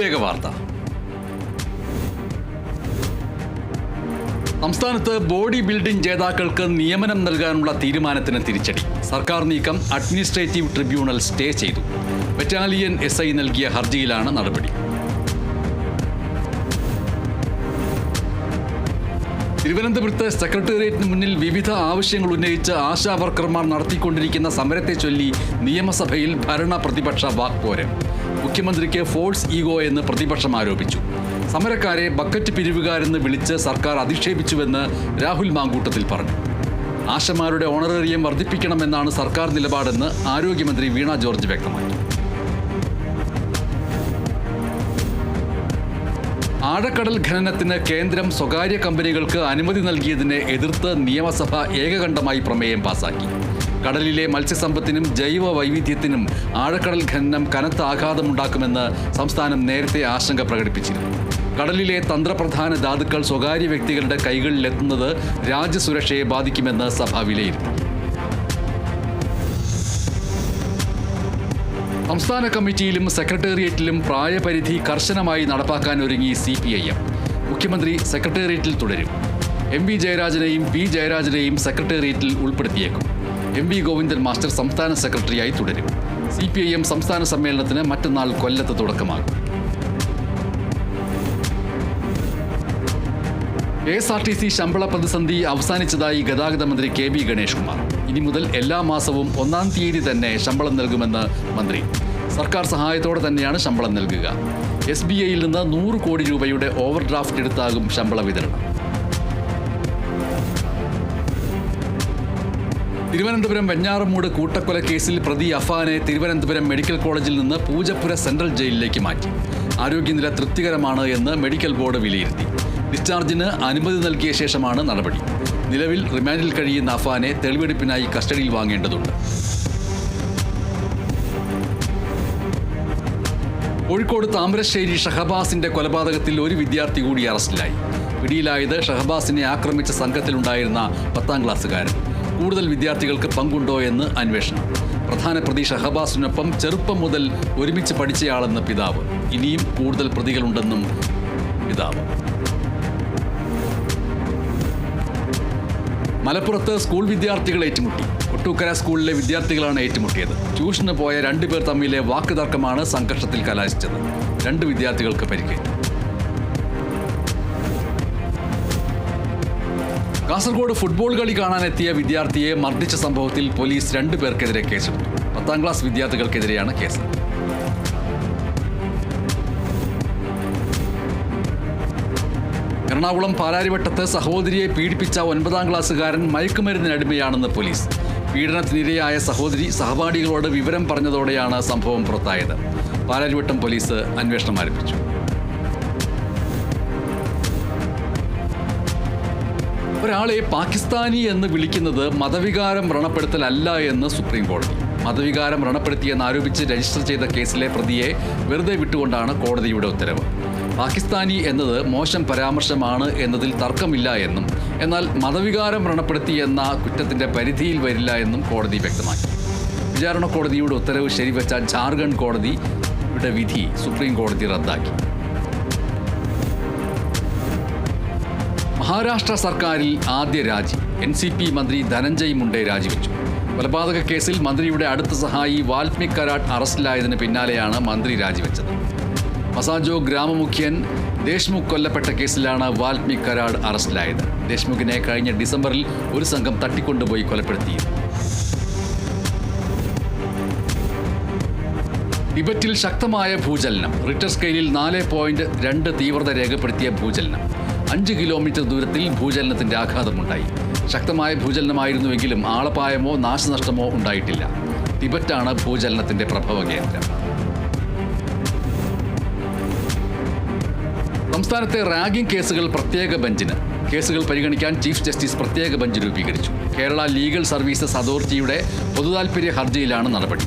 വേഗവാർത്ത. സംസ്ഥാനത്ത് body building ജേതാക്കൾക്ക് നിയമനം നൽകാനുള്ള തീരുമാനത്തിന് തിരിച്ചടി. സർക്കാർ നീക്കം അഡ്മിനിസ്ട്രേറ്റീവ് ട്രിബ്യൂണൽ സ്റ്റേ ചെയ്തു. ബറ്റാലിയൻ SI നൽകിയ ഹർജിയിലാണ് നടപടി. തിരുവനന്തപുരത്ത് സെക്രട്ടേറിയറ്റിന് മുന്നിൽ വിവിധ ആവശ്യങ്ങൾ ഉന്നയിച്ച് ആശാ വർക്കർമാർ നടത്തിക്കൊണ്ടിരിക്കുന്ന സമരത്തെ ചൊല്ലി നിയമസഭയിൽ ഭരണ പ്രതിപക്ഷ വാക്പോര്. മുഖ്യമന്ത്രിക്ക് ഫോഴ്സ് ഈഗോ എന്ന് പ്രതിപക്ഷം ആരോപിച്ചു. സമരക്കാരെ ബക്കറ്റ് പിരിവുകാരെന്ന് വിളിച്ച് സർക്കാർ അധിക്ഷേപിച്ചുവെന്ന് രാഹുൽ മാങ്കൂട്ടത്തിൽ പറഞ്ഞു. ആശമാരുടെ ഓണറേറിയം വർദ്ധിപ്പിക്കണമെന്നാണ് സർക്കാർ നിലപാടെന്ന് ആരോഗ്യമന്ത്രി വീണ ജോർജ് വ്യക്തമാക്കി. ആഴക്കടൽ ഖനനത്തിന് കേന്ദ്രം സ്വകാര്യ കമ്പനികൾക്ക് അനുമതി നൽകിയതിനെ എതിർത്ത് നിയമസഭ ഏകകണ്ഠമായി പ്രമേയം പാസാക്കി. കടലിലെ മത്സ്യസമ്പത്തിനും ജൈവ വൈവിധ്യത്തിനും ആഴക്കടൽ ഖനനം കനത്ത ആഘാതമുണ്ടാക്കുമെന്ന് സംസ്ഥാനം നേരത്തെ ആശങ്ക പ്രകടിപ്പിച്ചിരുന്നു. കടലിലെ തന്ത്രപ്രധാന ധാതുക്കൾ സ്വകാര്യ വ്യക്തികളുടെ കൈകളിലെത്തുന്നത് രാജ്യസുരക്ഷയെ ബാധിക്കുമെന്ന് സഭ വിലയിരുത്തി. സംസ്ഥാന കമ്മിറ്റിയിലും സെക്രട്ടേറിയറ്റിലും പ്രായപരിധി കർശനമായി നടപ്പാക്കാൻ ഒരുങ്ങി CPIM. മുഖ്യമന്ത്രി സെക്രട്ടേറിയറ്റിൽ തുടരും. MV ജയരാജനെയും P ജയരാജനെയും സെക്രട്ടേറിയറ്റിൽ ഉൾപ്പെടുത്തിയേക്കും. MV ഗോവിന്ദൻ മാസ്റ്റർ സംസ്ഥാന സെക്രട്ടറിയായി തുടരും. CPIM സംസ്ഥാന സമ്മേളനത്തിന് മറ്റന്നാൾ കൊല്ലത്ത് തുടക്കമാകും. KSRTC ശമ്പള പ്രതിസന്ധി അവസാനിച്ചതായി ഗതാഗത മന്ത്രി KB ഗണേഷ് കുമാർ. ഇനി മുതൽ എല്ലാ മാസവും 1-ാം തീയതി തന്നെ ശമ്പളം നൽകുമെന്ന് മന്ത്രി. സർക്കാർ സഹായത്തോടെ തന്നെയാണ് ശമ്പളം നൽകുക. SBIയിൽ നിന്ന് 100 കോടി രൂപയുടെ ഓവർ ഡ്രാഫ്റ്റ് എടുത്താകും ശമ്പള വിതരണം. തിരുവനന്തപുരം വെഞ്ഞാറമൂട് കൂട്ടക്കൊല കേസിൽ പ്രതി അഫാനെ തിരുവനന്തപുരം മെഡിക്കൽ കോളേജിൽ നിന്ന് പൂജപ്പുര സെൻട്രൽ ജയിലിലേക്ക് മാറ്റി. ആരോഗ്യനില തൃപ്തികരമാണ് എന്ന് മെഡിക്കൽ ബോർഡ് വിലയിരുത്തി. ഡിസ്ചാർജിന് അനുമതി നൽകിയ ശേഷമാണ് നടപടി. നിലവിൽ റിമാൻഡിൽ കഴിയുന്ന അഫാനെ തെളിവെടുപ്പിനായി കസ്റ്റഡിയിൽ വാങ്ങേണ്ടതുണ്ട്. കോഴിക്കോട് താമരശ്ശേരി ഷഹബാസിന്റെ കൊലപാതകത്തിൽ ഒരു വിദ്യാർത്ഥി കൂടി അറസ്റ്റിലായി. പിടിയിലായത് ഷഹബാസിനെ ആക്രമിച്ച സംഘത്തിലുണ്ടായിരുന്ന 10-ാം ക്ലാസ്സുകാരൻ. കൂടുതൽ വിദ്യാർത്ഥികൾക്ക് പങ്കുണ്ടോ എന്ന് അന്വേഷണം. പ്രധാന പ്രതി ഷഹബാസിനൊപ്പം ചെറുപ്പം മുതൽ ഒരുമിച്ച് പഠിച്ചയാളെന്ന് പിതാവ്. ഇനിയും കൂടുതൽ പ്രതികളുണ്ടെന്നും പിതാവ്. മലപ്പുറത്ത് സ്കൂൾ വിദ്യാർത്ഥികൾ ഏറ്റുമുട്ടി. കൊട്ടൂക്കര സ്കൂളിലെ വിദ്യാർത്ഥികളാണ് ഏറ്റുമുട്ടിയത്. ട്യൂഷന് പോയ 2 പേർ തമ്മിലെ വാക്കുതർക്കമാണ് സംഘർഷത്തിൽ കലാശിച്ചത്. 2 വിദ്യാർത്ഥികൾക്ക് പരിക്കേറ്റു. കാസർഗോഡ് ഫുട്ബോൾ കളി കാണാനെത്തിയ വിദ്യാർത്ഥിയെ മർദ്ദിച്ച സംഭവത്തിൽ പോലീസ് 2 പേർക്കെതിരെ കേസെടുത്തു. 10-ാം ക്ലാസ് വിദ്യാർത്ഥികൾക്കെതിരെയാണ് കേസ്. എറണാകുളം പാലാരിവട്ടത്ത് സഹോദരിയെ പീഡിപ്പിച്ച 9-ാം ക്ലാസ്സുകാരൻ മയക്കുമരുന്നിനടിമയാണെന്ന് പോലീസ്. പീഡനത്തിനിരയായ സഹോദരി സഹപാഠികളോട് വിവരം പറഞ്ഞതോടെയാണ് സംഭവം പുറത്തായത്. പാലാരിവട്ടം പോലീസ് അന്വേഷണം ആരംഭിച്ചു. ഒരാളെ പാകിസ്ഥാനി എന്ന് വിളിക്കുന്നത് മതവികാരം വ്രണപ്പെടുത്തലല്ല എന്ന് സുപ്രീം കോടതി. മതവികാരം വ്രണപ്പെടുത്തിയെന്നാരോപിച്ച് രജിസ്റ്റർ ചെയ്ത കേസിലെ പ്രതിയെ വെറുതെ വിട്ടുകൊണ്ടാണ് കോടതിയുടെ ഉത്തരവ്. പാകിസ്ഥാനി എന്നത് മോശം പരാമർശമാണ് എന്നതിൽ തർക്കമില്ല എന്നും എന്നാൽ മതവികാരം വ്രണപ്പെടുത്തി എന്ന കുറ്റത്തിന്റെ പരിധിയിൽ വരില്ല എന്നും കോടതി വ്യക്തമാക്കി. വിചാരണ കോടതിയുടെ ഉത്തരവ് ശരിവെച്ച ജാർഖണ്ഡ് കോടതിയുടെ വിധി സുപ്രീം കോടതി റദ്ദാക്കി. മഹാരാഷ്ട്ര സർക്കാരിൽ ആദ്യ രാജി. NCP മന്ത്രി ധനഞ്ജയ് മുണ്ടെ രാജിവെച്ചു. കൊലപാതക കേസിൽ മന്ത്രിയുടെ അടുത്ത സഹായി വാൽമീക് കരാട്ട് അറസ്റ്റിലായതിന് പിന്നാലെയാണ് മന്ത്രി രാജിവെച്ചത്. മസാജോ ഗ്രാമമുഖ്യൻ ദേശ്മുഖ് കൊല്ലപ്പെട്ട കേസിലാണ് വാൽമീക് കരാട് അറസ്റ്റിലായത്. ദേശ്മുഖിനെ കഴിഞ്ഞ ഡിസംബറിൽ ഒരു സംഘം തട്ടിക്കൊണ്ടുപോയി കൊലപ്പെടുത്തിയിരുന്നു. ടിബറ്റിൽ ശക്തമായ ഭൂചലനം. റിക്ടർ സ്കെയിലിൽ 4.2 തീവ്രത രേഖപ്പെടുത്തിയ ഭൂചലനം. 5 കിലോമീറ്റർ ദൂരത്തിൽ ഭൂചലനത്തിന്റെ ആഘാതമുണ്ടായി. ശക്തമായ ഭൂചലനമായിരുന്നുവെങ്കിലും ആളപായമോ നാശനഷ്ടമോ ഉണ്ടായിട്ടില്ല. ടിബറ്റാണ് ഭൂചലനത്തിന്റെ പ്രഭവ കേന്ദ്രം. സംസ്ഥാനത്തെ റാഗിംഗ് കേസുകൾ പ്രത്യേക ബെഞ്ചിന്. കേസുകൾ പരിഗണിക്കാൻ ചീഫ് ജസ്റ്റിസ് പ്രത്യേക ബെഞ്ച് രൂപീകരിച്ചു. കേരള ലീഗൽ സർവീസസ് അതോറിറ്റിയുടെ പൊതുതാൽപര്യ ഹർജിയിലാണ് നടപടി.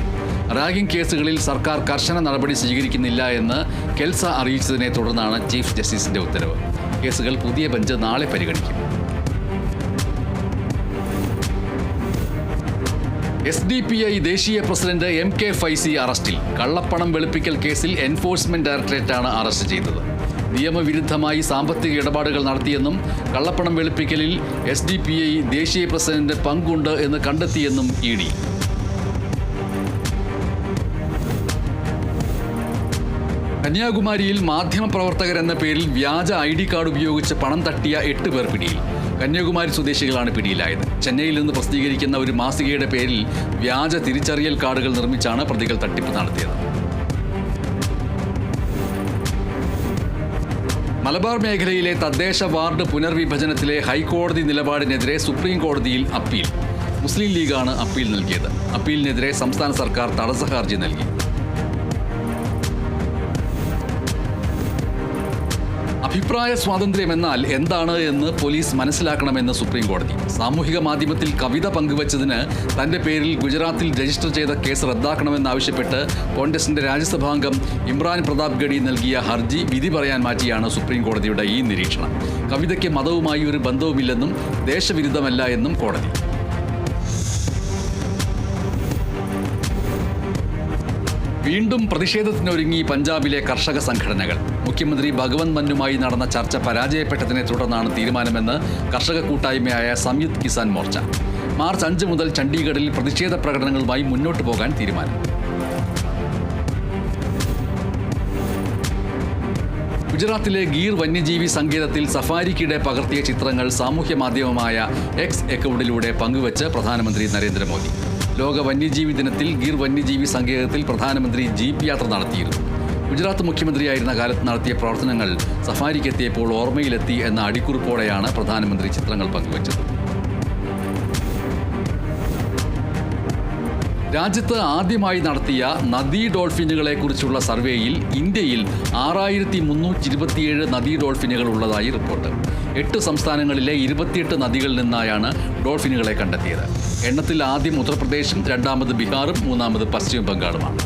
റാഗിംഗ് കേസുകളിൽ സർക്കാർ കർശന നടപടി സ്വീകരിക്കുന്നില്ല എന്ന് കെൽസ അറിയിച്ചതിനെ തുടർന്നാണ് ചീഫ് ജസ്റ്റിസിന്റെ ഉത്തരവ്. കേസുകൾ പുതിയ ബെഞ്ച് നാളെ പരിഗണിക്കും. SDPI ദേശീയ പ്രസിഡന്റ് MK ഫൈസി അറസ്റ്റിൽ. കള്ളപ്പണം വെളുപ്പിക്കൽ കേസിൽ എൻഫോഴ്സ്മെന്റ് ഡയറക്ടറേറ്റാണ് അറസ്റ്റ് ചെയ്തത്. നിയമവിരുദ്ധമായി സാമ്പത്തിക ഇടപാടുകൾ നടത്തിയെന്നും കള്ളപ്പണം വെളുപ്പിക്കലിൽ SDPI ദേശീയ പ്രസിഡന്റ് പങ്കുണ്ട് എന്ന് കണ്ടെത്തിയെന്നും ED. കന്യാകുമാരിയിൽ മാധ്യമപ്രവർത്തകരെന്ന പേരിൽ വ്യാജ ID കാർഡ് ഉപയോഗിച്ച് പണം തട്ടിയ 8 പേർ പിടിയിൽ. കന്യാകുമാരി സ്വദേശികളാണ് പിടിയിലായത്. ചെന്നൈയിൽ നിന്ന് പ്രസിദ്ധീകരിക്കുന്ന ഒരു മാസികയുടെ പേരിൽ വ്യാജ തിരിച്ചറിയൽ കാർഡുകൾ നിർമ്മിച്ചാണ് പ്രതികൾ തട്ടിപ്പ് നടത്തിയത്. മലബാർ മേഖലയിലെ തദ്ദേശ വാർഡ് പുനർവിഭജനത്തിലെ ഹൈക്കോടതി നിലപാടിനെതിരെ സുപ്രീം കോടതിയിൽ അപ്പീൽ. മുസ്ലിം ലീഗാണ് അപ്പീൽ നൽകിയത്. അപ്പീലിനെതിരെ സംസ്ഥാന സർക്കാർ തടസ്സ ഹർജി നൽകി. അഭിപ്രായ സ്വാതന്ത്ര്യം എന്നാൽ എന്താണ് എന്ന് പോലീസ് മനസ്സിലാക്കണമെന്ന് സുപ്രീം കോടതി. സാമൂഹിക മാധ്യമത്തിൽ കവിത പങ്കുവച്ചതിന് തന്റെ പേരിൽ ഗുജറാത്തിൽ രജിസ്റ്റർ ചെയ്ത കേസ് റദ്ദാക്കണമെന്നാവശ്യപ്പെട്ട് കോൺഗ്രസിന്റെ രാജ്യസഭാംഗം ഇമ്രാൻ പ്രതാപ് ഗഡി നൽകിയ ഹർജി വിധി പറയാൻ മാറ്റിയാണ് സുപ്രീം കോടതിയുടെ ഈ നിരീക്ഷണം. കവിതയ്ക്ക് മതവുമായി ഒരു ബന്ധവുമില്ലെന്നും ദേശവിരുദ്ധമല്ല എന്നും കോടതി. വീണ്ടും പ്രതിഷേധത്തിനൊരുങ്ങി പഞ്ചാബിലെ കർഷക സംഘടനകൾ. മുഖ്യമന്ത്രി ഭഗവന്ത് മന്നുമായി നടന്ന ചർച്ച പരാജയപ്പെട്ടതിനെ തുടർന്നാണ് തീരുമാനമെന്ന് കർഷക കൂട്ടായ്മയായ സംയുക്ത് കിസാൻ മോർച്ച. മാർച്ച് 5 മുതൽ ചണ്ഡീഗഡിൽ പ്രതിഷേധ പ്രകടനങ്ങളുമായി മുന്നോട്ടു പോകാൻ തീരുമാനം. ഗുജറാത്തിലെ ഗീർ വന്യജീവി സങ്കേതത്തിൽ സഫാരിക്കിടെ പകർത്തിയ ചിത്രങ്ങൾ സാമൂഹ്യ മാധ്യമമായ X അക്കൗണ്ടിലൂടെ പങ്കുവച്ച് പ്രധാനമന്ത്രി നരേന്ദ്രമോദി. ലോക വന്യജീവി ദിനത്തിൽ ഗീർ വന്യജീവി സങ്കേതത്തിൽ പ്രധാനമന്ത്രി ജീപ്പ് യാത്ര നടത്തിയിരുന്നു. ഗുജറാത്ത് മുഖ്യമന്ത്രിയായിരുന്ന കാലത്ത് നടത്തിയ പ്രവർത്തനങ്ങൾ സഫാരിക്കെത്തിയപ്പോൾ ഓർമ്മയിലെത്തി എന്ന അടിക്കുറിപ്പോടെയാണ് പ്രധാനമന്ത്രി ചിത്രങ്ങൾ പങ്കുവച്ചത്. രാജ്യത്ത് ആദ്യമായി നടത്തിയ നദീ ഡോൾഫിനുകളെ കുറിച്ചുള്ള സർവേയിൽ ഇന്ത്യയിൽ 6327 നദീ ഡോൾഫിനുകൾ ഉള്ളതായി റിപ്പോർട്ട്. 8 സംസ്ഥാനങ്ങളിലെ 28 നദികളിൽ നിന്നായാണ് ഡോൾഫിനുകളെ കണ്ടെത്തിയത്. എണ്ണത്തിൽ ആദ്യം ഉത്തർപ്രദേശും, രണ്ടാമത് ബീഹാറും, മൂന്നാമത് പശ്ചിമ ബംഗാളുമാണ്.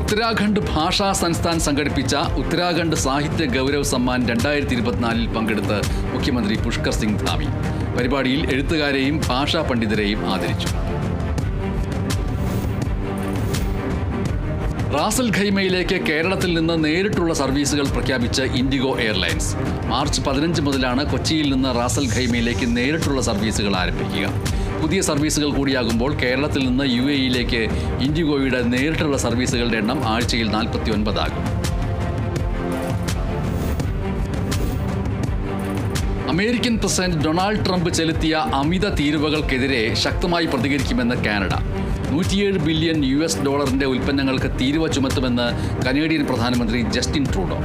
ഉത്തരാഖണ്ഡ് ഭാഷാ സംസ്ഥാൻ സംഘടിപ്പിച്ച ഉത്തരാഖണ്ഡ് സാഹിത്യ ഗൗരവ് സമ്മാൻ 2024 പങ്കെടുത്ത് മുഖ്യമന്ത്രി പുഷ്കർ സിംഗ് ധാമി. പരിപാടിയിൽ എഴുത്തുകാരെയും ഭാഷാ പണ്ഡിതരെയും ആദരിച്ചു. റാസൽ ഖൈമയിലേക്ക് കേരളത്തിൽ നിന്ന് നേരിട്ടുള്ള സർവീസുകൾ പ്രഖ്യാപിച്ച ഇൻഡിഗോ എയർലൈൻസ്. മാർച്ച് 15 മുതലാണ് കൊച്ചിയിൽ നിന്ന് റാസൽ ഖൈമയിലേക്ക് നേരിട്ടുള്ള സർവീസുകൾ ആരംഭിക്കുക. പുതിയ സർവീസുകൾ കൂടിയാകുമ്പോൾ കേരളത്തിൽ നിന്ന് UAEയിലേക്ക് ഇൻഡിഗോയുടെ നേരിട്ടുള്ള സർവീസുകളുടെ എണ്ണം ആഴ്ചയിൽ 49 ആകും. അമേരിക്കൻ പ്രസിഡന്റ് ഡൊണാൾഡ് ട്രംപ് ചെലുത്തിയ അമിത തീരുവകൾക്കെതിരെ ശക്തമായി പ്രതികരിക്കുമെന്ന് കാനഡ. $107 ബില്യൺ ഉൽപ്പന്നങ്ങൾക്ക് തീരുവ ചുമത്തുമെന്ന് കനേഡിയൻ പ്രധാനമന്ത്രി ജസ്റ്റിൻ ട്രൂഡോ.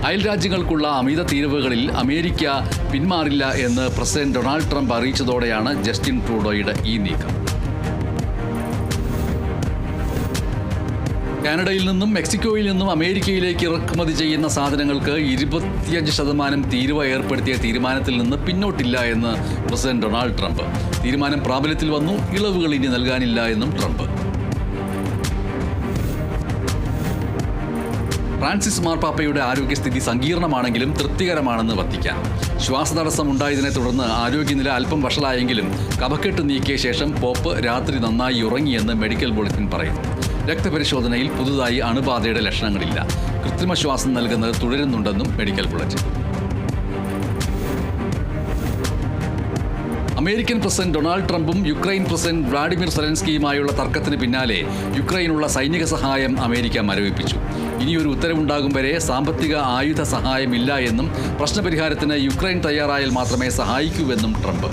അയൽരാജ്യങ്ങൾക്കുള്ള അമിത തീരുവകളിൽ അമേരിക്ക പിന്മാറില്ല എന്ന് പ്രസിഡന്റ് ഡൊണാൾഡ് ട്രംപ് അറിയിച്ചതോടെയാണ് ജസ്റ്റിൻ ട്രൂഡോയുടെ ഈ നീക്കം. കാനഡയിൽ നിന്നും മെക്സിക്കോയിൽ നിന്നും അമേരിക്കയിലേക്ക് ഇറക്കുമതി ചെയ്യുന്ന സാധനങ്ങൾക്ക് 25% തീരുവ ഏർപ്പെടുത്തിയ തീരുമാനത്തിൽ നിന്ന് പിന്നോട്ടില്ല എന്ന് പ്രസിഡന്റ് ഡൊണാൾഡ് ട്രംപ്. തീരുമാനം പ്രാബല്യത്തിൽ വന്നു, ഇളവുകൾ ഇനി നൽകാനില്ല എന്നും ട്രംപ്. ഫ്രാൻസിസ് മാർപ്പാപ്പയുടെ ആരോഗ്യസ്ഥിതി സങ്കീർണമാണെങ്കിലും തൃപ്തികരമാണെന്ന് വത്തിക്കാൻ. ശ്വാസതടസ്സം ഉണ്ടായതിനെ തുടർന്ന് ആരോഗ്യനില അല്പം വഷളായെങ്കിലും കഫക്കെട്ട് നീക്കിയ ശേഷം പോപ്പ് രാത്രി നന്നായി ഉറങ്ങിയെന്ന് മെഡിക്കൽ ബുള്ളറ്റിൻ പറയുന്നു. രക്തപരിശോധനയിൽ പുതുതായി അണുബാധയുടെ ലക്ഷണങ്ങളില്ല. കൃത്രിമ ശ്വാസം നൽകുന്നത് തുടരുന്നുണ്ടെന്നും medical bulletin. American president Donald ട്രംപും യുക്രൈൻ പ്രസിഡന്റ് വ്ളാഡിമിർ സെലൻസ്കിയുമായുള്ള തർക്കത്തിന് പിന്നാലെ യുക്രൈനുള്ള സൈനിക സഹായം അമേരിക്ക മരവിപ്പിച്ചു. ഇനിയൊരു ഉത്തരവുണ്ടാകും വരെ സാമ്പത്തിക ആയുധ സഹായമില്ല എന്നും പ്രശ്നപരിഹാരത്തിന് യുക്രൈൻ തയ്യാറായാൽ മാത്രമേ സഹായിക്കൂവെന്നും ട്രംപ്.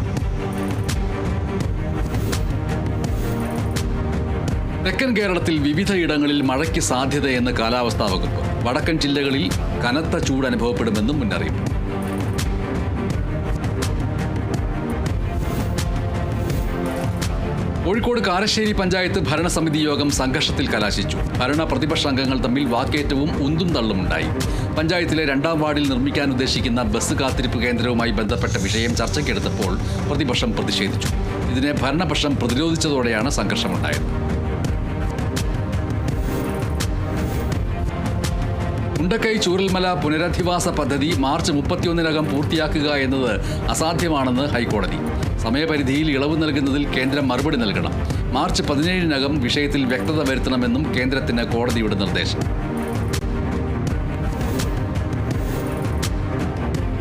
തെക്കൻ കേരളത്തിൽ വിവിധയിടങ്ങളിൽ മഴയ്ക്ക് സാധ്യതയെന്ന് കാലാവസ്ഥാ വകുപ്പ്. വടക്കൻ ജില്ലകളിൽ കനത്ത ചൂട് അനുഭവപ്പെടുമെന്നും മുന്നറിയിപ്പ്. കോഴിക്കോട് കാരശ്ശേരി പഞ്ചായത്ത് ഭരണസമിതി യോഗം സംഘർഷത്തിൽ കലാശിച്ചു. ഭരണ പ്രതിപക്ഷ അംഗങ്ങൾ തമ്മിൽ വാക്കേറ്റവും ഉന്തും തള്ളുമുണ്ടായി. പഞ്ചായത്തിലെ 2ാം വാർഡിൽ നിർമ്മിക്കാൻ ഉദ്ദേശിക്കുന്ന ബസ് കാത്തിരിപ്പ് കേന്ദ്രവുമായി ബന്ധപ്പെട്ട വിഷയം ചർച്ചയ്ക്കെടുത്തപ്പോൾ പ്രതിപക്ഷം പ്രതിഷേധിച്ചു. ഇതിനെ ഭരണപക്ഷം പ്രതിരോധിച്ചതോടെയാണ് സംഘർഷമുണ്ടായത്. മുണ്ടക്കൈ ചൂരൽമല പുനരധിവാസ പദ്ധതി മാർച്ച് 31-നകം പൂർത്തിയാക്കുക എന്നത് അസാധ്യമാണെന്ന് ഹൈക്കോടതി. സമയപരിധിയിൽ ഇളവ് നൽകുന്നതിൽ കേന്ദ്രം മറുപടി നൽകണം. മാർച്ച് 17-നകം വിഷയത്തിൽ വ്യക്തത വരുത്തണമെന്നും കേന്ദ്രത്തിന് കോടതിയുടെ നിർദ്ദേശം.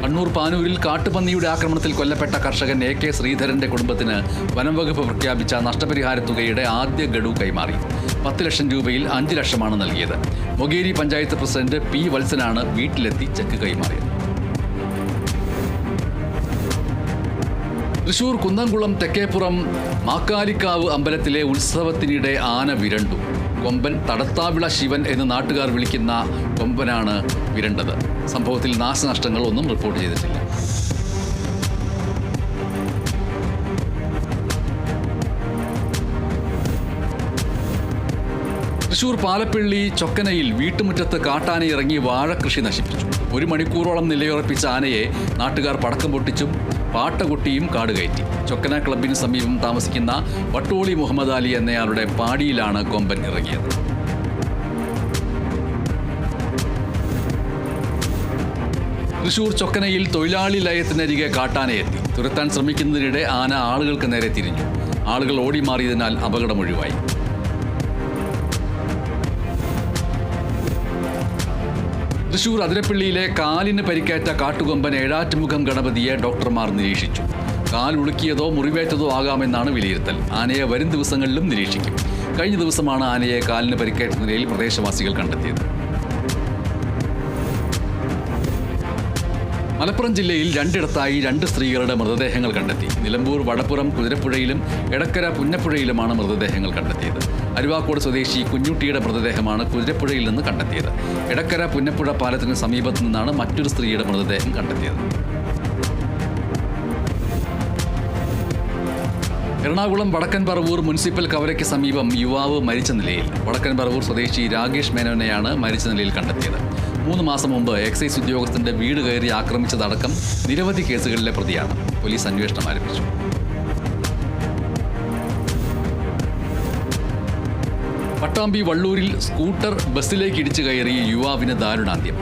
കണ്ണൂർ പാനൂരിൽ കാട്ടുപന്നിയുടെ ആക്രമണത്തിൽ കൊല്ലപ്പെട്ട കർഷകൻ AK ശ്രീധരന്റെ കുടുംബത്തിന് വനംവകുപ്പ് പ്രഖ്യാപിച്ച നഷ്ടപരിഹാര തുകയുടെ ആദ്യ ഗഡു കൈമാറി. 10 ലക്ഷം രൂപയിൽ 5 ലക്ഷമാണ് നൽകിയത്. Mokeri panchayat president P. വത്സനാണ് വീട്ടിലെത്തി ചെക്ക് കൈമാറിയത്. തൃശൂർ കുന്നംകുളം തെക്കേപ്പുറം മാക്കാലിക്കാവ് അമ്പലത്തിലെ ഉത്സവത്തിനിടെ ആന വിരണ്ടു. കൊമ്പൻ തടത്താവിള ശിവൻ എന്ന് നാട്ടുകാർ വിളിക്കുന്ന കൊമ്പനാണ് വിരണ്ടത്. സംഭവത്തിൽ നാശനഷ്ടങ്ങൾ ഒന്നും റിപ്പോർട്ട് ചെയ്തിട്ടില്ല. തൃശൂർ പാലപ്പിള്ളി ചൊക്കനയിൽ വീട്ടുമുറ്റത്ത് കാട്ടാന ഇറങ്ങി വാഴകൃഷി നശിപ്പിച്ചു. 1 മണിക്കൂറോളം നിലയുറപ്പിച്ച ആനയെ നാട്ടുകാർ പടക്കം പൊട്ടിച്ചും പാട്ടകൊട്ടിയും കാടുകയറ്റി. ചൊക്കന ക്ലബിന് സമീപം താമസിക്കുന്ന വട്ടോളി മുഹമ്മദ് അലി എന്നയാളുടെ പാടിയിലാണ് കൊമ്പൻ ഇറങ്ങിയത്. തൃശൂർ ചൊക്കനയിൽ തൊഴിലാളി ലയത്തിനരികെ കാട്ടാനയെത്തി. തുരത്താൻ ശ്രമിക്കുന്നതിനിടെ ആന ആളുകൾക്ക് നേരെ തിരിഞ്ഞു. ആളുകൾ ഓടി മാറിയതിനാൽ അപകടമൊഴിവായി. തൃശൂർ അതിരപ്പള്ളിയിലെ കാലിന് പരിക്കേറ്റ കാട്ടുകൊമ്പൻ ഏഴാറ്റുമുഖം ഗണപതിയെ ഡോക്ടർമാർ നിരീക്ഷിച്ചു. കാൽ ഉളുക്കിയതോ മുറിവേറ്റതോ ആകാമെന്നാണ് വിലയിരുത്തൽ. ആനയെ വരും ദിവസങ്ങളിലും നിരീക്ഷിക്കും. കഴിഞ്ഞ ദിവസമാണ് ആനയെ കാലിന് പരിക്കേറ്റ നിലയിൽ പ്രദേശവാസികൾ കണ്ടെത്തിയത്. മലപ്പുറം ജില്ലയിൽ 2 2 സ്ത്രീകളുടെ മൃതദേഹങ്ങൾ കണ്ടെത്തി. നിലമ്പൂർ വടപ്പുറം കുതിരപ്പുഴയിലും എടക്കര പുന്നപ്പുഴയിലുമാണ് മൃതദേഹങ്ങൾ കണ്ടെത്തിയത്. അരുവാക്കോട് സ്വദേശി കുഞ്ഞുട്ടിയുടെ മൃതദേഹമാണ് കുതിരപ്പുഴയിൽ നിന്ന് കണ്ടെത്തിയത്. എടക്കര പുന്നപ്പുഴ പാലത്തിന് സമീപത്തു നിന്നാണ് മറ്റൊരു സ്ത്രീയുടെ മൃതദേഹം കണ്ടെത്തിയത്. എറണാകുളം വടക്കൻ പറവൂർ മുനിസിപ്പൽ കവലയ്ക്ക് സമീപം യുവാവ് മരിച്ച നിലയിൽ. വടക്കൻ പറവൂർ സ്വദേശി രാകേഷ് മേനോനെയാണ് മരിച്ച നിലയിൽ കണ്ടെത്തിയത്. 3 മാസം മുമ്പ് എക്സൈസ് ഉദ്യോഗസ്ഥന്റെ വീട് കയറി ആക്രമിച്ചതടക്കം നിരവധി കേസുകളിലെ പ്രതിയാണ്. പോലീസ് അന്വേഷണം ആരംഭിച്ചു. പട്ടാമ്പി വള്ളൂരിൽ സ്കൂട്ടർ ബസ്സിലേക്ക് ഇടിച്ചു കയറി യുവാവിന് ദാരുണാന്ത്യം.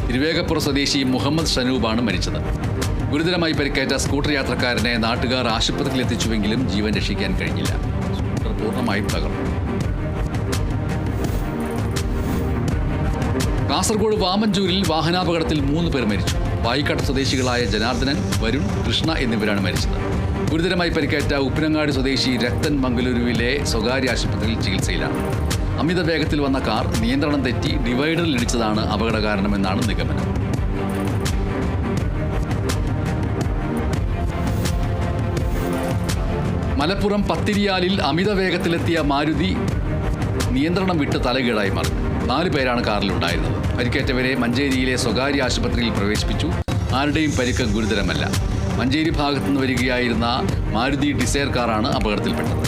തിരുവേഗപ്പുറ സ്വദേശി മുഹമ്മദ് ഷനൂബാണ് മരിച്ചത്. ഗുരുതരമായി പരിക്കേറ്റ സ്കൂട്ടർ യാത്രക്കാരനെ നാട്ടുകാർ ആശുപത്രിയിൽ എത്തിച്ചുവെങ്കിലും ജീവൻ രക്ഷിക്കാൻ കഴിഞ്ഞില്ല. സ്കൂട്ടർ പൂർണ്ണമായും തകർന്നു. കാസർഗോഡ് വാമഞ്ചൂരിൽ വാഹനാപകടത്തിൽ 3 പേർ മരിച്ചു. വായിക്കാട്ട് സ്വദേശികളായ ജനാർദ്ദനൻ, വരുൺ, കൃഷ്ണ എന്നിവരാണ് മരിച്ചത്. ഗുരുതരമായി പരിക്കേറ്റ ഉപ്പനങ്ങാടി സ്വദേശി രക്തൻ മംഗലൂരുവിലെ സ്വകാര്യ ആശുപത്രിയിൽ ചികിത്സയിലാണ്. അമിത വേഗത്തിൽ വന്ന കാർ നിയന്ത്രണം തെറ്റി ഡിവൈഡറിൽ ഇടിച്ചതാണ് അപകട കാരണമെന്നാണ് നിഗമനം. മലപ്പുറം പത്തിരിയാലിൽ അമിത വേഗത്തിലെത്തിയ മാരുതി നിയന്ത്രണം വിട്ട് തലകീഴായി മാറി. 4 പേരാണ് കാറിലുണ്ടായിരുന്നത്. പരിക്കേറ്റവരെ മഞ്ചേരിയിലെ സ്വകാര്യ ആശുപത്രിയിൽ പ്രവേശിപ്പിച്ചു. ആരുടെയും പരിക്ക് ഗുരുതരമല്ല. മഞ്ചേരി ഭാഗത്തുനിന്ന് വരികയായിരുന്ന മാരുതി ഡിസയർ കാറാണ് അപകടത്തിൽപ്പെട്ടത്.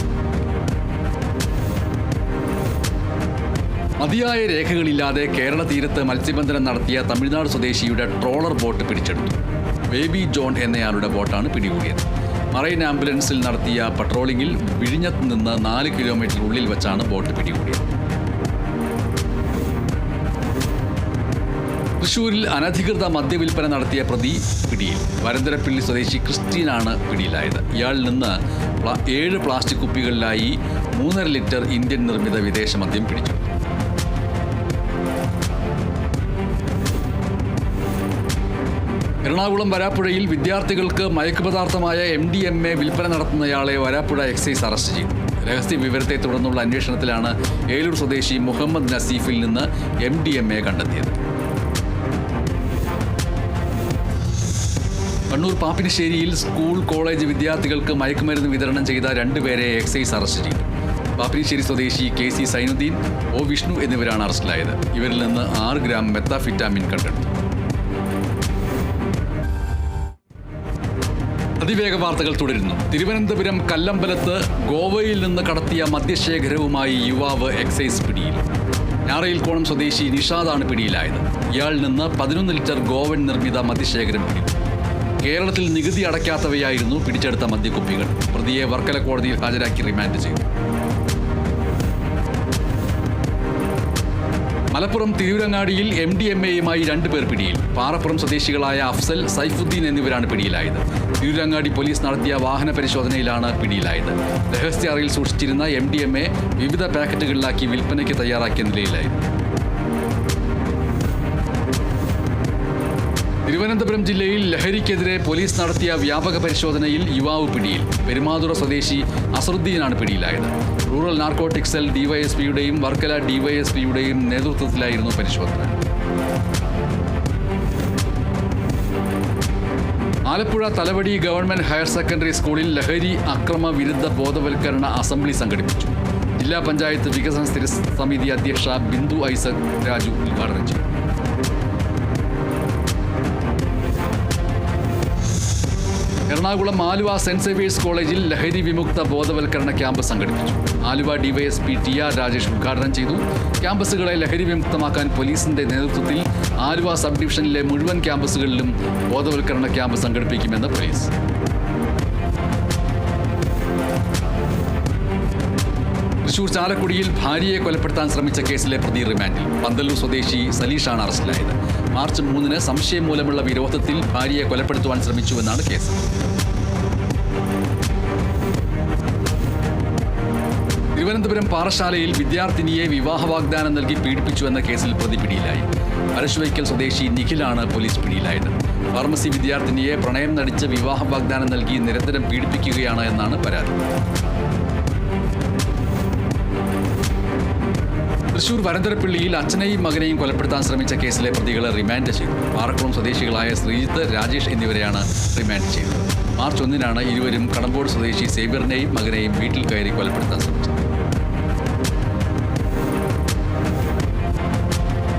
മതിയായ രേഖകളില്ലാതെ കേരള തീരത്ത് മത്സ്യബന്ധനം നടത്തിയ തമിഴ്നാട് സ്വദേശിയുടെ ട്രോളർ ബോട്ട് പിടിച്ചെടുത്തു. ബേബി ജോൺ എന്നയാളുടെ ബോട്ടാണ് പിടികൂടിയത്. മറൈൻ ആംബുലൻസിൽ നടത്തിയ പട്രോളിംഗിൽ വിഴിഞ്ഞത്ത് നിന്ന് 4 കിലോമീറ്റർ ഉള്ളിൽ വച്ചാണ് ബോട്ട് പിടികൂടിയത്. തൃശൂരിൽ അനധികൃത മദ്യവിൽപ്പന നടത്തിയ പ്രതി പിടിയിൽ. വരന്തരപ്പള്ളി സ്വദേശി ക്രിസ്റ്റീനാണ് പിടിയിലായത്. ഇയാളിൽ നിന്ന് 7 പ്ലാസ്റ്റിക് കുപ്പികളിലായി 3.5 ലിറ്റർ ഇന്ത്യൻ നിർമ്മിത വിദേശ മദ്യം പിടിച്ചു. എറണാകുളം വരാപ്പുഴയിൽ വിദ്യാർത്ഥികൾക്ക് മയക്കുപദാർത്ഥമായ MDMA വിൽപ്പന നടത്തുന്നയാളെ വരാപ്പുഴ എക്സൈസ് അറസ്റ്റ് ചെയ്തു. രഹസ്യ വിവരത്തെ തുടർന്നുള്ള അന്വേഷണത്തിലാണ് ഏലൂർ സ്വദേശി മുഹമ്മദ് നസീഫിൽ നിന്ന് MDMA കണ്ടെത്തിയത്. കണ്ണൂർ പാപ്പിനിശ്ശേരിയിൽ സ്കൂൾ കോളേജ് വിദ്യാർത്ഥികൾക്ക് മയക്കുമരുന്ന് വിതരണം ചെയ്ത 2 പേരെ എക്സൈസ് അറസ്റ്റ് ചെയ്തു. പാപ്പിനിശ്ശേരി സ്വദേശി KC സൈനുദ്ദീൻ, O വിഷ്ണു എന്നിവരാണ് അറസ്റ്റിലായത്. ഇവരിൽ നിന്ന് 6 ഗ്രാം മെത്താഫിറ്റാമിൻ കണ്ടെടുത്തു. അതിവേഗ വാർത്തകൾ തുടരുന്നു. തിരുവനന്തപുരം കല്ലമ്പലത്ത് ഗോവയിൽ നിന്ന് കടത്തിയ മദ്യശേഖരവുമായി യുവാവ് എക്സൈസ് പിടിയിൽ. ഞാറയിൽക്കോണം സ്വദേശി നിഷാദാണ് പിടിയിലായത്. ഇയാളിൽ നിന്ന് 11 ലിറ്റർ ഗോവൻ നിർമ്മിത മദ്യശേഖരം പിടിച്ചു. കേരളത്തിൽ നികുതി അടയ്ക്കാത്തവയായിരുന്നു പിടിച്ചെടുത്ത മദ്യക്കുപ്പികൾ. പ്രതിയെ വർക്കല കോടതിയിൽ ഹാജരാക്കി റിമാൻഡ് ചെയ്തു. മലപ്പുറം തിരൂരങ്ങാടിയിൽ MDMAയുമായി 2 പേർ പിടിയിൽ. പാറപ്പുറം സ്വദേശികളായ അഫ്സൽ, സൈഫുദ്ദീൻ എന്നിവരാണ് പിടിയിലായത്. തിരൂരങ്ങാടി പോലീസ് നടത്തിയ വാഹന പരിശോധനയിലാണ് പിടിയിലായത്. രഹസ്യ അറയിൽ സൂക്ഷിച്ചിരുന്ന MDMA വിവിധ പാക്കറ്റുകളിലാക്കി വിൽപ്പനയ്ക്ക് തയ്യാറാക്കിയ നിലയിലായിരുന്നു. തിരുവനന്തപുരം ജില്ലയിൽ ലഹരിക്കെതിരെ പോലീസ് നടത്തിയ വ്യാപക പരിശോധനയിൽ യുവാവ് പിടിയിൽ. പെരുമാതുറ സ്വദേശി അസറുദ്ദീനാണ് പിടിയിലായത്. റൂറൽ നാർക്കോട്ടിക് സെൽ DYSPയുടെയും വർക്കല DYSPയുടെയും നേതൃത്വത്തിലായിരുന്നു പരിശോധന. Alappuzha Thalavady government higher secondary സ്കൂളിൽ ലഹരി അക്രമ വിരുദ്ധ ബോധവൽക്കരണ അസംബ്ലി സംഘടിപ്പിച്ചു. ജില്ലാ പഞ്ചായത്ത് വികസന സ്ഥിരസമിതി അധ്യക്ഷ ബിന്ദു ഐസക് രാജു ഉദ്ഘാടനം ചെയ്തു. എറണാകുളം ആലുവ സെന്റ് സേവിയേഴ്സ് കോളേജിൽ ലഹരി വിമുക്ത ബോധവൽക്കരണ ക്യാമ്പ് സംഘടിപ്പിച്ചു. ആലുവ DYSP TR രാജേഷ് ഉദ്ഘാടനം ചെയ്തു. ക്യാമ്പസുകളെ ലഹരി വിമുക്തമാക്കാൻ പോലീസിന്റെ നേതൃത്വത്തിൽ ആലുവ സബ് ഡിവിഷനിലെ മുഴുവൻ ക്യാമ്പസുകളിലും ബോധവൽക്കരണ ക്യാമ്പ് സംഘടിപ്പിക്കുമെന്ന് പോലീസ്. തൃശൂർ ചാലക്കുടിയിൽ ഭാര്യയെ കൊലപ്പെടുത്താൻ ശ്രമിച്ച കേസിലെ പ്രതി റിമാൻഡിൽ. പന്തല്ലൂർ സ്വദേശി സലീഷാണ് അറസ്റ്റിലായത്. മാർച്ച് 3 സംശയം മൂലമുള്ള വിരോധത്തിൽ ഭാര്യയെ കൊലപ്പെടുത്തുവാൻ ശ്രമിച്ചുവെന്നാണ് കേസ്. തിരുവനന്തപുരം പാറശാലയിൽ വിദ്യാർത്ഥിനിയെ വിവാഹ വാഗ്ദാനം നൽകി പീഡിപ്പിച്ചുവെന്ന കേസിൽ പ്രതി പിടിയിലായി. അരശുവയ്ക്കൽ സ്വദേശി നിഖിലാണ് പോലീസ് പിടിയിലായത്. ഫാർമസി വിദ്യാർത്ഥിനിയെ പ്രണയം നടിച്ച് വിവാഹ വാഗ്ദാനം നൽകി നിരന്തരം പീഡിപ്പിക്കുകയാണ് എന്നാണ് പരാതി. തൃശൂർ വരന്തരപ്പള്ളിയിൽ അച്ഛനെയും മകനെയും കൊലപ്പെടുത്താൻ ശ്രമിച്ച കേസിലെ പ്രതികളെ റിമാൻഡ് ചെയ്തു. പാറക്കുളം സ്വദേശികളായ ശ്രീജിത്ത്, രാജേഷ് എന്നിവരെയാണ് റിമാൻഡ് ചെയ്തത്. മാർച്ച് 1 ഇരുവരും കടമ്പോട് സ്വദേശി സേബിറിനെയും മകനെയും വീട്ടിൽ കയറി കൊലപ്പെടുത്താൻ ശ്രമിച്ചത്.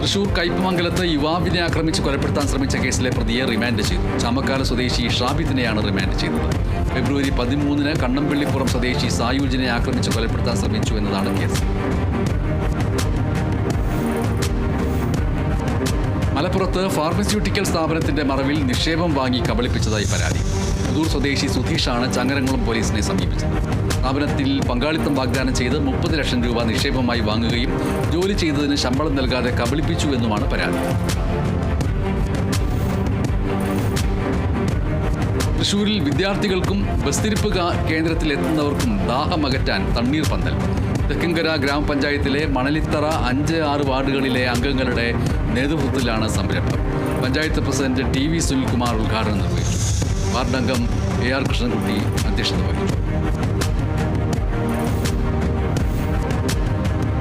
തൃശൂർ കയ്പമംഗലത്ത് യുവാവിനെ ആക്രമിച്ച് കൊലപ്പെടുത്താൻ ശ്രമിച്ച കേസിലെ പ്രതിയെ റിമാൻഡ് ചെയ്തു. ചാമക്കാല സ്വദേശി ഷാബിത്തിനെയാണ് റിമാൻഡ് ചെയ്തത്. ഫെബ്രുവരി 13 കണ്ണമ്പള്ളിപ്പുറം സ്വദേശി സായൂജിനെ ആക്രമിച്ച് കൊലപ്പെടുത്താൻ ശ്രമിച്ചു എന്നതാണ് കേസ്. മലപ്പുറത്ത് ഫാർമസ്യൂട്ടിക്കൽ സ്ഥാപനത്തിന്റെ മറവിൽ നിക്ഷേപം വാങ്ങി കബളിപ്പിച്ചതായി പരാതി. പുതൂർ സ്വദേശി സുധീഷാണ് ചങ്ങരംകുളം പോലീസിനെ സമീപിച്ചത്. സ്ഥാപനത്തിൽ പങ്കാളിത്തം വാഗ്ദാനം ചെയ്ത് 30 ലക്ഷം രൂപ നിക്ഷേപമായി വാങ്ങുകയും ജോലി ചെയ്തതിന് ശമ്പളം നൽകാതെ കബളിപ്പിച്ചു എന്നുമാണ് പരാതി. തൃശൂരിൽ വിദ്യാർത്ഥികൾക്കും ബസ്തിരിപ്പ് കേന്ദ്രത്തിലെത്തുന്നവർക്കും ദാഹമകറ്റാൻ തണ്ണീർ പന്തൽ. തെക്കങ്കര ഗ്രാമപഞ്ചായത്തിലെ മണലിത്തറ 5, 6 വാർഡുകളിലെ അംഗങ്ങളുടെ നേതൃത്വത്തിലാണ് സംരംഭം. പഞ്ചായത്ത് പ്രസിഡന്റ് TV സുനിൽകുമാർ ഉദ്ഘാടനം നിർവഹിച്ചു. വാർഡംഗം AR കൃഷ്ണൻകുട്ടി അധ്യക്ഷത വഹിച്ചു.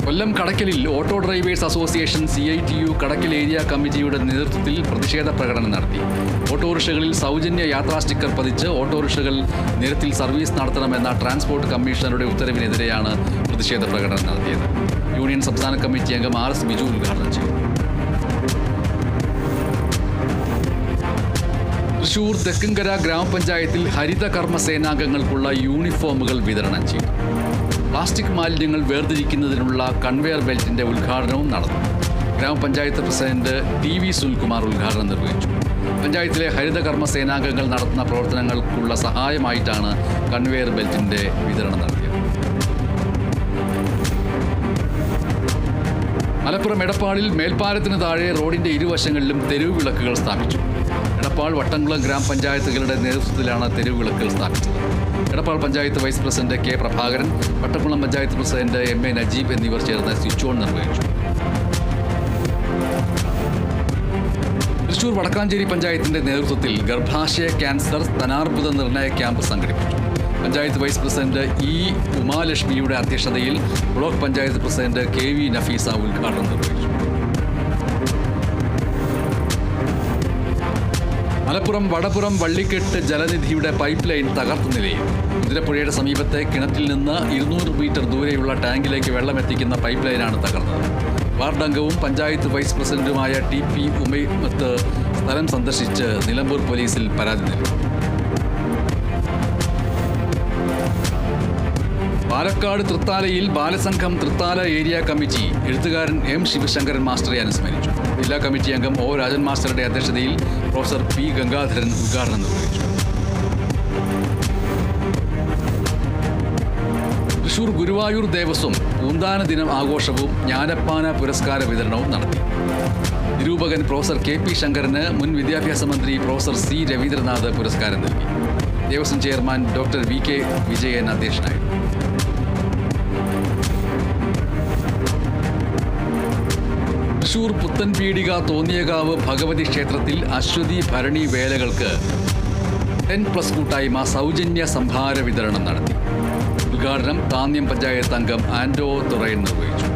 കൊല്ലം കടക്കലിൽ ഓട്ടോ ഡ്രൈവേഴ്സ് അസോസിയേഷൻ CITU കടക്കൽ ഏരിയ കമ്മിറ്റിയുടെ നേതൃത്വത്തിൽ പ്രതിഷേധ പ്രകടനം നടത്തി. ഓട്ടോറിക്ഷകളിൽ സൗജന്യ യാത്രാ സ്റ്റിക്കർ പതിച്ച് ഓട്ടോറിക്ഷകൾ നിരത്തിൽ സർവീസ് നടത്തണമെന്ന ട്രാൻസ്പോർട്ട് കമ്മീഷണറുടെ ഉത്തരവിനെതിരെയാണ് പ്രതിഷേധ പ്രകടനം നടത്തിയത്. യൂണിയൻ സംസ്ഥാന കമ്മിറ്റി അംഗം RS ബിജു ഉദ്ഘാടനം ചെയ്തു. തൃശൂർ തെക്കങ്കര ഗ്രാമപഞ്ചായത്തിൽ ഹരിത കർമ്മ സേനാംഗങ്ങൾക്കുള്ള യൂണിഫോമുകൾ വിതരണം ചെയ്തു. പ്ലാസ്റ്റിക് മാലിന്യങ്ങൾ വേർതിരിക്കുന്നതിനുള്ള കൺവെയർ ബെൽറ്റിന്റെ ഉദ്ഘാടനവും നടന്നു. ഗ്രാമപഞ്ചായത്ത് പ്രസിഡന്റ് TV സുനിൽകുമാർ ഉദ്ഘാടനം നിർവഹിച്ചു. പഞ്ചായത്തിലെ ഹരിത കർമ്മ സേനാംഗങ്ങൾ നടത്തുന്ന പ്രവർത്തനങ്ങൾക്കുള്ള സഹായമായിട്ടാണ് കൺവെയർ ബെൽറ്റിന്റെ വിതരണം നടത്തിയത്. മലപ്പുറം എടപ്പാളിൽ മേൽപ്പാലത്തിന് താഴെ റോഡിന്റെ ഇരുവശങ്ങളിലും തെരുവ് വിളക്കുകൾ സ്ഥാപിച്ചു. എടപ്പാൾ, വട്ടംകുളം ഗ്രാമപഞ്ചായത്തുകളുടെ നേതൃത്വത്തിലാണ് തെരുവ് വിളക്കുകൾ സ്ഥാപിച്ചത്. Edappal panchayat vice president K Prabhakaran, Vattamkulam panchayat president MA Najeeb എന്നിവർ ചേർന്ന് സ്വിച്ച് ഓൺ നിർവഹിച്ചു. തൃശൂർ വടക്കാഞ്ചേരി പഞ്ചായത്തിന്റെ നേതൃത്വത്തിൽ ഗർഭാശയ ക്യാൻസർ സ്തനാർബുദ നിർണയ ക്യാമ്പ് സംഘടിപ്പിച്ചു. പഞ്ചായത്ത് വൈസ് പ്രസിഡന്റ് E ഉമാലക്ഷ്മിയുടെ അധ്യക്ഷതയിൽ block panchayat president KV Nafeesa ഉദ്ഘാടനം നിർവഹിച്ചു. മലപ്പുറം വടപുറം വള്ളിക്കെട്ട് ജലനിധിയുടെ പൈപ്പ് ലൈൻ തകർത്ത നിലയിൽ. കുതിരപ്പുഴയുടെ സമീപത്തെ കിണറ്റിൽ നിന്ന് 200 മീറ്റർ ദൂരെയുള്ള ടാങ്കിലേക്ക് വെള്ളമെത്തിക്കുന്ന പൈപ്പ് ലൈനാണ് തകർന്നത്. വാർഡംഗവും പഞ്ചായത്ത് വൈസ് പ്രസിഡന്റുമായ TP ഉമൈമത്ത് സ്ഥലം സന്ദർശിച്ച് നിലമ്പൂർ പോലീസിൽ പരാതി നൽകി. പാലക്കാട് തൃത്താലയിൽ ബാലസംഘം തൃത്താല ഏരിയ കമ്മിറ്റി എഴുത്തുകാരൻ M ശിവശങ്കരൻ മാസ്റ്ററെ അനുസ്മരിച്ചു. ജില്ലാ കമ്മിറ്റി അംഗം O രാജൻ മാസ്റ്ററുടെ അധ്യക്ഷതയിൽ പ്രൊഫസർ P ഗംഗാധരൻ ഉദ്ഘാടനം നിർവഹിച്ചു. തൃശൂർ ഗുരുവായൂർ ദേവസ്വം പൂന്താന ദിനം ആഘോഷവും ജ്ഞാനപ്പാന പുരസ്കാര വിതരണവും നടത്തി. നിരൂപകൻ പ്രൊഫസർ KP ശങ്കരന് മുൻ വിദ്യാഭ്യാസ മന്ത്രി പ്രൊഫസർ C രവീന്ദ്രനാഥ് പുരസ്കാരം നൽകി. Devaswom chairman doctor V K Vijayan അധ്യക്ഷനായിരുന്നു. തൃശൂർ പുത്തൻപീടിക തോന്നിയകാവ് ഭഗവതി ക്ഷേത്രത്തിൽ അശ്വതി ഭരണി വേലകൾക്ക് 10+ കൂട്ടായ്മ സൗജന്യ സംഭാര വിതരണം നടത്തി. ഉദ്ഘാടനം താന്യം പഞ്ചായത്ത് അംഗം ആൻഡോ തുറയൻ നിർവഹിച്ചു.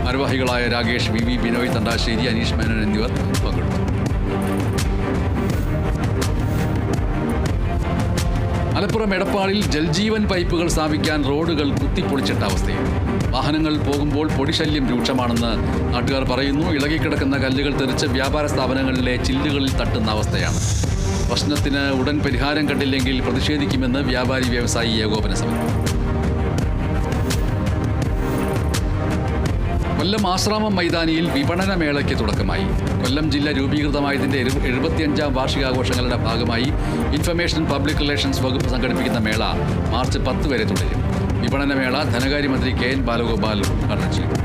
ഭാരവാഹികളായ രാകേഷ്, വി ബിനോയ്, തണ്ടാശ്ശേരി, അനീഷ് മേനോൻ എന്നിവർ പങ്കെടുത്തു. മലപ്പുറം എടപ്പാളിൽ ജൽജീവൻ പൈപ്പുകൾ സ്ഥാപിക്കാൻ റോഡുകൾ കുത്തിപ്പൊളിച്ചിട്ട അവസ്ഥയിൽ വാഹനങ്ങൾ പോകുമ്പോൾ പൊടിശല്യം രൂക്ഷമാണെന്ന് നാട്ടുകാർ പറയുന്നു. ഇളകിക്കിടക്കുന്ന കല്ലുകൾ തെറിച്ച് വ്യാപാര സ്ഥാപനങ്ങളിലെ ചില്ലുകളിൽ തട്ടുന്ന അവസ്ഥയാണ്. പ്രശ്നത്തിന് ഉടൻ പരിഹാരം കണ്ടില്ലെങ്കിൽ പ്രതിഷേധിക്കുമെന്ന് വ്യാപാരി വ്യവസായി ഏകോപന സമിതി. കൊല്ലം ആശ്രാമം മൈതാനിയിൽ വിപണന മേളയ്ക്ക് തുടക്കമായി. കൊല്ലം ജില്ല രൂപീകൃതമായതിൻ്റെ 75ാം വാർഷികാഘോഷങ്ങളുടെ ഭാഗമായി ഇൻഫർമേഷൻ പബ്ലിക് റിലേഷൻസ് വകുപ്പ് സംഘടിപ്പിക്കുന്ന മേള മാർച്ച് 10 വരെ തുടരും. വിപണന മേള ധനകാര്യമന്ത്രി KN ബാലഗോപാൽ ഉദ്ഘാടനം ചെയ്തു.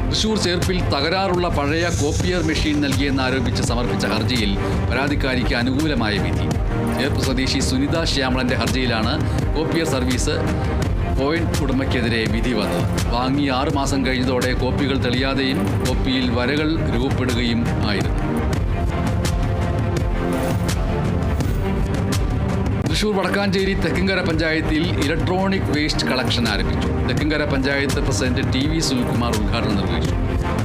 തൃശൂർ ചേർപ്പിൽ തകരാറുള്ള പഴയ കോപ്പിയർ മെഷീൻ നൽകിയെന്നാരോപിച്ച് സമർപ്പിച്ച ഹർജിയിൽ പരാതിക്കാരിക്ക് അനുകൂലമായ വിധി. ചേർപ്പ് സ്വദേശി സുനിത ശ്യാമളന്റെ ഹർജിയിലാണ് കോപ്പിയർ സർവീസ് പോയിന്റ് ഉടമയ്ക്കെതിരെ വിധി വന്നത്. വാങ്ങി 6 മാസം കഴിഞ്ഞതോടെ കോപ്പികൾ തെളിയാതെയും കോപ്പിയിൽ വരകൾ രൂപപ്പെടുകയും ആയിരുന്നു. തൃശൂർ വടക്കാഞ്ചേരി തെക്കിങ്കര പഞ്ചായത്തിൽ ഇലക്ട്രോണിക് വേസ്റ്റ് കളക്ഷൻ ആരംഭിച്ചു. തെക്കിങ്കര പഞ്ചായത്ത് പ്രസിഡന്റ് TV സുനിൽകുമാർ ഉദ്ഘാടനം നിർവഹിച്ചു.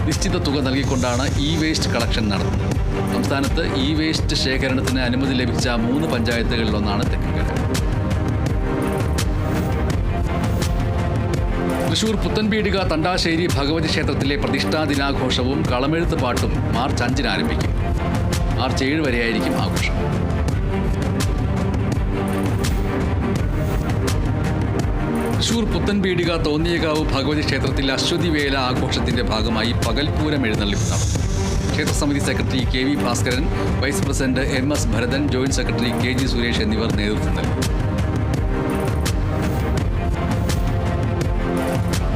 നിശ്ചിത തുക നൽകിക്കൊണ്ടാണ് വേസ്റ്റ് കളക്ഷൻ നടത്തുന്നത്. സംസ്ഥാനത്ത് വേസ്റ്റ് ശേഖരണത്തിന് അനുമതി ലഭിച്ച 3 പഞ്ചായത്തുകളിലൊന്നാണ് തെക്കിങ്കര. തൃശൂർ പുത്തൻപീടിക തണ്ടാശ്ശേരി ഭഗവതി ക്ഷേത്രത്തിലെ പ്രതിഷ്ഠാ ദിനാഘോഷവും കളമെഴുത്ത് പാട്ടും മാർച്ച് 5-ന് ആരംഭിക്കും. മാർച്ച് 7 വരെയായിരിക്കും ആഘോഷം. തൃശൂർ പുത്തൻപീടിക തോന്നിയകാവ് ഭഗവതി ക്ഷേത്രത്തിൽ അശ്വതി വേല ആഘോഷത്തിന്റെ ഭാഗമായി പകൽപൂരം എഴുന്നള്ളിപ്പ് നടന്നു. ക്ഷേത്രസമിതി secretary KV Bhaskaran, vice president MS Bharathan, joint secretary KG Suresh എന്നിവർ നേതൃത്വം നൽകി.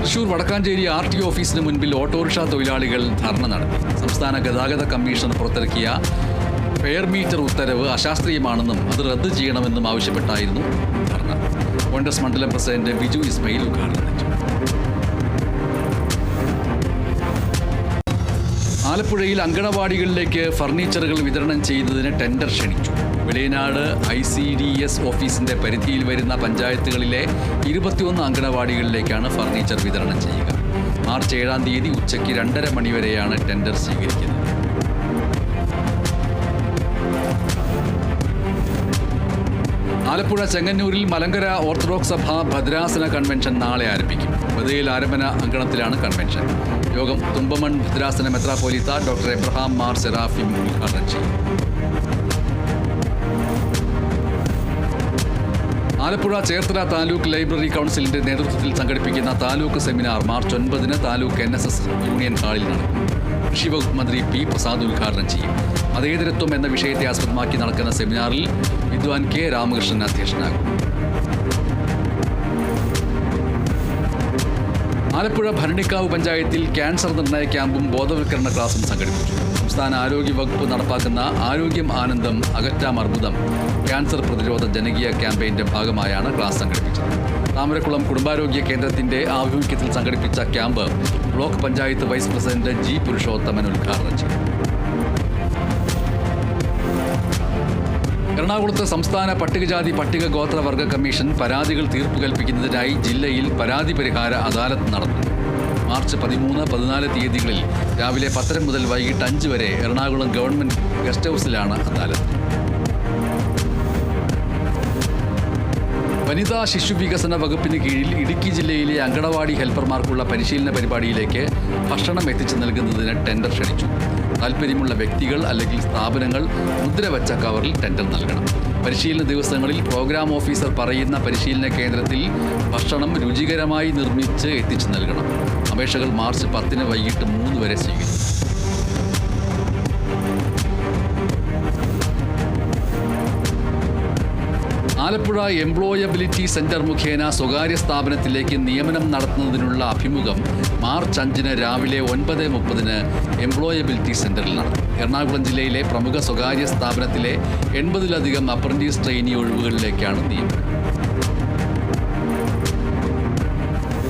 തൃശൂർ വടക്കാഞ്ചേരി RTO ഓഫീസിന് മുൻപിൽ ഓട്ടോറിക്ഷ തൊഴിലാളികൾ ധർണ നടത്തി. സംസ്ഥാന ഗതാഗത കമ്മീഷൻ പുറത്തിറക്കിയ ഫെയർ മീറ്റർ ഉത്തരവ് അശാസ്ത്രീയമാണെന്നും അത് റദ്ദ് ചെയ്യണമെന്നും ആവശ്യപ്പെട്ടായിരുന്നു ധർണ. കോൺഗ്രസ് മണ്ഡലം പ്രസിഡന്റ് ബിജു ഇസ്മയിൽ ഉദ്ഘാടനം ചെയ്തു. ആലപ്പുഴയിൽ അങ്കണവാടികളിലേക്ക് ഫർണിച്ചറുകൾ വിതരണം ചെയ്യുന്നതിന് ടെൻഡർ ക്ഷണിച്ചു. വെളിയനാട് ICDS ഓഫീസിന്റെ പരിധിയിൽ വരുന്ന പഞ്ചായത്തുകളിലെ 21 അങ്കണവാടികളിലേക്കാണ് ഫർണിച്ചർ വിതരണം ചെയ്യുക. മാർച്ച് 7-ാം തീയതി ഉച്ചയ്ക്ക് 2:30 മണിവരെയാണ് ടെൻഡർ സ്വീകരിക്കുന്നത്. ആലപ്പുഴ ചെങ്ങന്നൂരിൽ മലങ്കര ഓർത്തഡോക്സ് സഭ ഭദ്രാസന കൺവെൻഷൻ നാളെ ആരംഭിക്കും. ബദയിൽ ആരംഭന അങ്കണത്തിലാണ് കൺവെൻഷൻ. യോഗം തുമ്പമൺ ഭദ്രാസന മെത്രാപ്പോലീത്ത ഡോക്ടർ എബ്രഹാം മാർ സെറാഫിം ഉദ്ഘാടനം ചെയ്യും. ആലപ്പുഴ ചേർത്തല താലൂക്ക് ലൈബ്രറി കൗൺസിലിന്റെ നേതൃത്വത്തിൽ സംഘടിപ്പിക്കുന്ന താലൂക്ക് സെമിനാർ മാർച്ച് 9-ന് താലൂക്ക് NSS യൂണിയൻ ഹാളിൽ നടക്കും. കൃഷി വകുപ്പ് മന്ത്രി P പ്രസാദ് ഉദ്ഘാടനം ചെയ്യും. മതേതരത്വം എന്ന വിഷയത്തെ ആസ്പദമാക്കി നടക്കുന്ന സെമിനാറിൽ വിദ്വാൻ K രാമകൃഷ്ണൻ അധ്യക്ഷനാകും. ആലപ്പുഴ ഭരണിക്കാവ് പഞ്ചായത്തിൽ ക്യാൻസർ നിർണയ ക്യാമ്പും ബോധവൽക്കരണ ക്ലാസും സംഘടിപ്പിച്ചു. സംസ്ഥാന ആരോഗ്യ വകുപ്പ് നടപ്പാക്കുന്ന ആരോഗ്യം ആനന്ദം അകറ്റാം അർബുദം ക്യാൻസർ പ്രതിരോധ ജനകീയ ക്യാമ്പയിന്റെ ഭാഗമായാണ് ക്ലാസ് സംഘടിപ്പിച്ചത്. താമരക്കുളം കുടുംബാരോഗ്യ കേന്ദ്രത്തിന്റെ ആഭിമുഖ്യത്തിൽ സംഘടിപ്പിച്ച camp block panchayat vice president G Purushothaman ഉദ്ഘാടനം ചെയ്തു. എറണാകുളത്ത് സംസ്ഥാന പട്ടികജാതി പട്ടിക ഗോത്രവർഗ കമ്മീഷൻ പരാതികൾ തീർപ്പ് കൽപ്പിക്കുന്നതിനായി ജില്ലയിൽ പരാതി പരിഹാര അദാലത്ത് നടത്തുന്നു. മാർച്ച് 13, 14 തീയതികളിൽ രാവിലെ 10 മുതൽ വൈകിട്ട് 5 വരെ എറണാകുളം ഗവൺമെന്റ് ഗസ്റ്റ് ഹൗസിലാണ് അദാലത്ത്. വനിതാ ശിശു വികസന വകുപ്പിന് കീഴിൽ ഇടുക്കി ജില്ലയിലെ അങ്കണവാടി ഹെൽപ്പർമാർക്കുള്ള പരിശീലന പരിപാടിയിലേക്ക് ഭക്ഷണം എത്തിച്ചു നൽകുന്നതിന് ടെൻഡർ ക്ഷണിച്ചു. താൽപ്പര്യമുള്ള വ്യക്തികൾ അല്ലെങ്കിൽ സ്ഥാപനങ്ങൾ മുദ്രവച്ച കവറിൽ ടെൻഡർ നൽകണം. പരിശീലന ദിവസങ്ങളിൽ പ്രോഗ്രാം ഓഫീസർ പറയുന്ന പരിശീലന കേന്ദ്രത്തിൽ ഭക്ഷണം രുചികരമായി നിർമ്മിച്ച് എത്തിച്ചു നൽകണം. അപേക്ഷകൾ മാർച്ച് 10-ന് വൈകിട്ട് 3 വരെ സ്വീകരിക്കും. ആലപ്പുഴ എംപ്ലോയബിലിറ്റി സെന്റർ മുഖേന സ്വകാര്യ സ്ഥാപനത്തിലേക്ക് നിയമനം നടത്തുന്നതിനുള്ള അഭിമുഖം മാർച്ച് 5 രാവിലെ 9:30 എംപ്ലോയബിലിറ്റി സെന്ററിൽ നടന്നു. എറണാകുളം ജില്ലയിലെ പ്രമുഖ സ്വകാര്യ സ്ഥാപനത്തിലെ 80-ലധികം അപ്രന്റീസ് ട്രെയിനി ഒഴിവുകളിലേക്കാണ് നിയമനം.